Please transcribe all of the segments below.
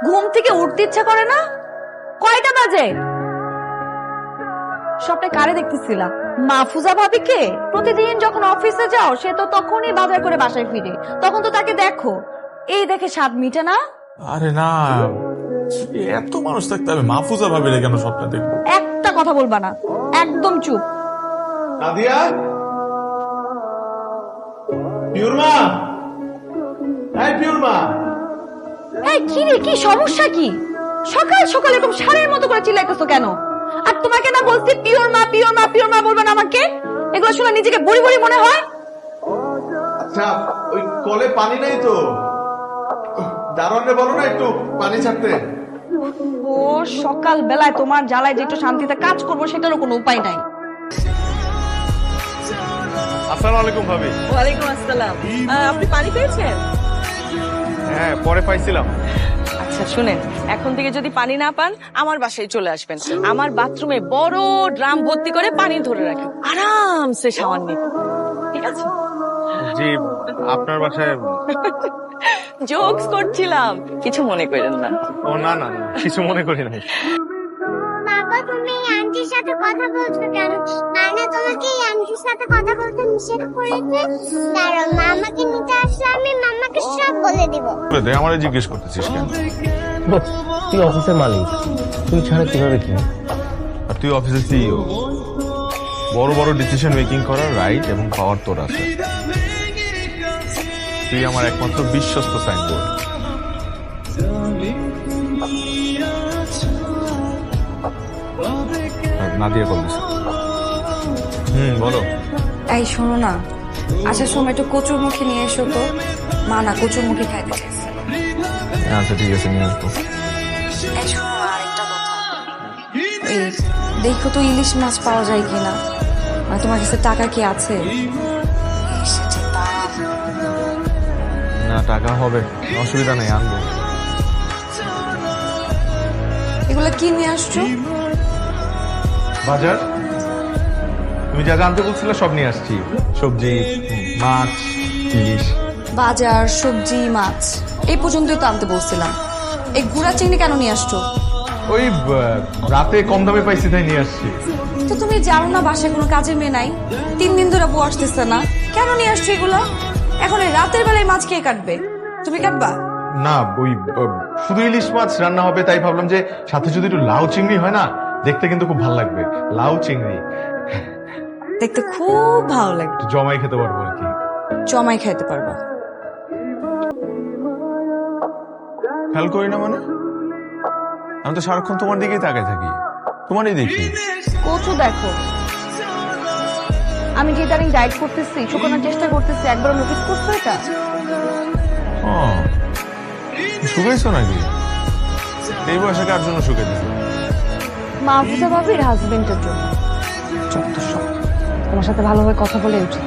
ঘুম থেকে উঠতে ইচ্ছা করে না? কয়টা বাজে? সবটা কারে দেখতেছিলা? মাহফুজা ভাবিকে? প্রতিদিন যখন অফিসে যাও সে তো তখনই বাজার করে বাসায় ফিরে, তখন তো তাকে দেখো। এই দেখে স্বাদ মিটে না? আরে না, এত মানুষ থাকতে হবে মাহফুজা ভাবিরে কেন স্বপ্নে দেখবো? একটা কথা বলবা না, একদম চুপ। নাদিয়া, পিওর মা, এই পিওর মা। এই কি রে, কি সমস্যা কি? সকাল সকাল এরকম সারের মতো করে চিল্লাইতেছো কেন? আর তোমাকে না বলছি পিওর মা পিওর মা পিওর মা বলবে না আমাকে? এগুলো শুনে নিজেকে বুড়ি বুড়ি মনে হয়? আচ্ছা, ওই কলে পানি নাই তো, দারোয়ানরে বলো না একটু পানি ছাড়তে। ও সকাল বেলায় তোমার জ্বালায় যে একটু শান্তিতে কাজ করবো সেটারও কোনো উপায় নাই। আসসালামু আলাইকুম ভাবি। ওয়ালাইকুম আসসালাম। আপনি পানি পেয়েছেন? হ্যাঁ, পরে পাইছিলাম। আচ্ছা শুনেন, এখন থেকে যদি পানি না পান আমার বাসায় চলে আসবেন। আমার বাথরুমে বড় ড্রাম ভর্তি করে পানি ধরে রাখেন, আরামসে শাওয়ার নিতে। ঠিক আছে? জি, আপনার বাসায়? জোকস করছিলাম, কিছু মনে করেন না। ও না না না, কিছু মনে করি নাই। বাবা তুমি আন্টির সাথে কথা বলছো কেন? নানা তোমাকে এই আন্টির সাথে কথা বলতে নিষেধ করেছে। দাঁড়াও মামাকে নিতে আসলে আমি মামাকে সব বলে দিব। আমারে জিজ্ঞেস করতেছিস কেন? তুই অফিসের মালিক, তুই ছাড়া কিভাবে কি? আর তুই অফিসের সিইও, বড় বড় ডিসিশন মেকিং করার রাইট এবং পাওয়ার তোর আছে। তুই আমার একমাত্র বিশ্বস্ত সাইনবোর্ড। নাদিয়া কল দিছে। বলো। এই শোনো না, আসার সময় একটু কচুর মুখে নিয়ে এসো তো। মা না কচুর মুখে খাইতে চাইছে। আচ্ছা ঠিক আছে, নিয়ে আসবো। এই শোনো আরেকটা কথা, এই দেখো তো ইলিশ মাছ পাওয়া যায় কিনা। মানে তোমার কাছে টাকা কি আছে? না, টাকা হবে, অসুবিধা নেই, আনবো। এগুলো কি নিয়ে আসছো? বাজার, তুমি যা জানতে বলছিলে সব নিয়ে আসছি। সবজি, মাছ, ইলিশ। বাজার, সবজি, মাছ এই পর্যন্তই তো আনতে বলছিলাম। এই গুড়া চিংড়ি কেন নিয়ে আসছো? ওই রাতে কম দামে পাইছি তাই নিয়ে আসছি। তো তুমি জানো না বাসায় কোনো কাজের মেয়ে নাই? 3 দিন ধরে বউ আসতেছে না, কেন নিয়ে আসছো এগুলো? এখন এই রাতের বেলায় মাছ কে কাটবে? তুমি কাটবা? না, ওই শুধু ইলিশ মাছ রান্না হবে তাই ভাবলাম যে সাথে যদি একটু লাউ চিংড়ি হয় না, দেখতে কিন্তু খুব ভালো লাগবে। লাউ চিংড়ি দেখতে খুব ভালো লাগে। একটু জমাই খেতে পারবো আর কি। জমাই খাইতে পারবা? খেয়াল করি না মানে? আমি তো সারাক্ষণ তোমার দিকেই তাকায় থাকি, তোমারই দেখি। কচু দেখো, আমি যে ইদানিং ডায়েট করতেছি, শুকানোর চেষ্টা করতেছি, একবার নোটিস করছো এটা? শুকাইছো নাকি? এই বয়সে কার জন্য শুকাইতেছো? মাহফুজা ভাবির হাজবেন্ডের জন্য। যত সব, তোমার সাথে ভালোভাবে কথা বলে উঠি।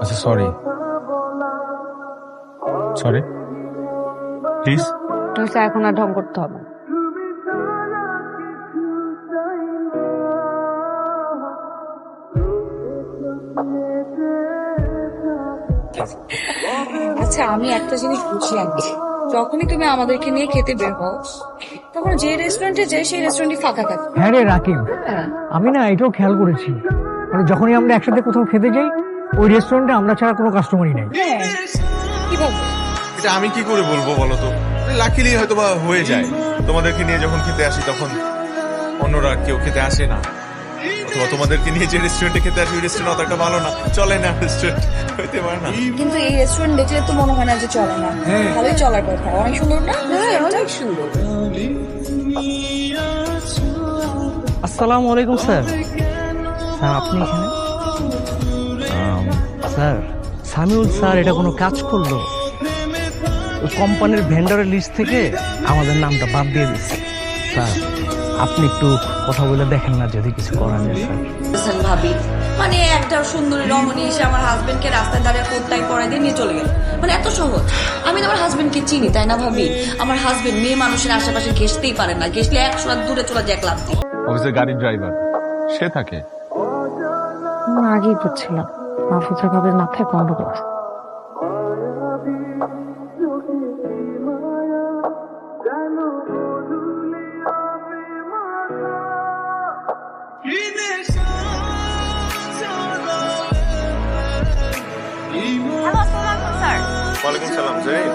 আচ্ছা সরি, সরি প্লিজ। তুমি এখন আর ঢং করতে হবে না। আচ্ছা আমি একটা জিনিস বুঝলাম, যখনই তুমি আমাদেরকে নিয়ে খেতে বের হও তখন যে রেস্টুরেন্টে যাই সেই রেস্টুরেন্টই ফাঁকা থাকে। হ্যাঁ রে রাকিব, আমি না এটাও খেয়াল করেছি, মানে যখনই আমরা একসাথে কোথাও খেতে যাই ওই রেস্টুরেন্টে আমরা ছাড়া কোনো কাস্টমারই নাই। কিভাবে? এটা আমি কি করে বলবো বলো তো? লাকিলি হয়তো বা হয়ে যায়, তোমাদেরকে নিয়ে যখন খেতে আসি তখন অন্যরা কেউ খেতে আসে না, অথবা তোমাদেরকে নিয়ে যে রেস্টুরেন্টে খেতে আসি ওই রেস্টুরেন্ট অত একটা ভালো না, চলে না, রেস্টুরেন্ট হইতে পারে না। কিন্তু এই রেস্টুরেন্ট দেখলে তো মনে হয় না যে চলে না, ভালোই চলার কথা। অনেক সুন্দর না? অনেক সুন্দর। আসসালামু আলাইকুম স্যার। স্যার আপনি এখানে? স্যার সামিউল স্যার এটা কোনো কাজ করলো? ওই কোম্পানির ভেন্ডারের লিস্ট থেকে আমাদের নামটা বাদ দিয়ে দিচ্ছে। স্যার আপনি একটু কথা বলে দেখেন না যদি কিছু করা যায় স্যার। ভাবি মানে একটা সুন্দরী রমণী এসে আমার হাজবেন্ডকে রাস্তায় দাঁড়িয়ে কোটটাই পরাই দিয়ে নিয়ে চলে গেল, মানে এত সহজ। আমি তো আমার হাজবেন্ডকে চিনি তাই না ভাবি? আমার হাজবেন্ড মেয়ে মানুষের আশেপাশে ঘেসতেই পারে না, ঘেসলে 100 রাত দূরে চলে যায় ক্লাব দিয়ে। অফিসের গাড়ির ড্রাইভার সে থাকে, আগেই করছিলাম মাহফুজা ভাবের মাথায় গন্ডগোল আছে। হ্যালো আসসালামু আলাইকুম স্যার। ওয়ালাইকুম সালাম জেরিন।